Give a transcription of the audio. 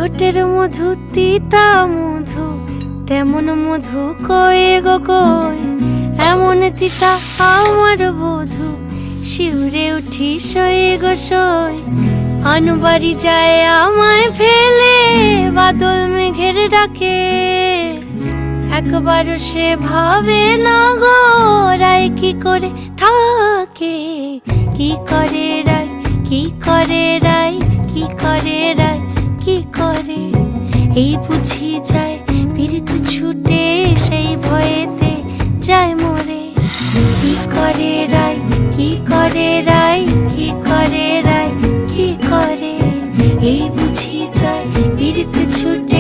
ঠোঁটের মধু তিতা মধু, তেমন মধু কয়ে গো কই, এমন তিতা আমার বধূ, শিউরে উঠি সয়ে গো সই। আনবাড়ি যায় আমায় ফেলে, বাদল মেঘের ডাকে, একবারও সে ভাবে না গো রায় কি করে থাকে। কি করে রায়, কি করে রায়, কি করে রায়, কি করে, এই বুঝি যায় পীড়িত ছুটে, সেই ভয়েতে যায় মরে। কি করে রায়, কি করে রায়, কি করে রায়, কি করে, এই বুঝি যায় পীড়িত ছুটে।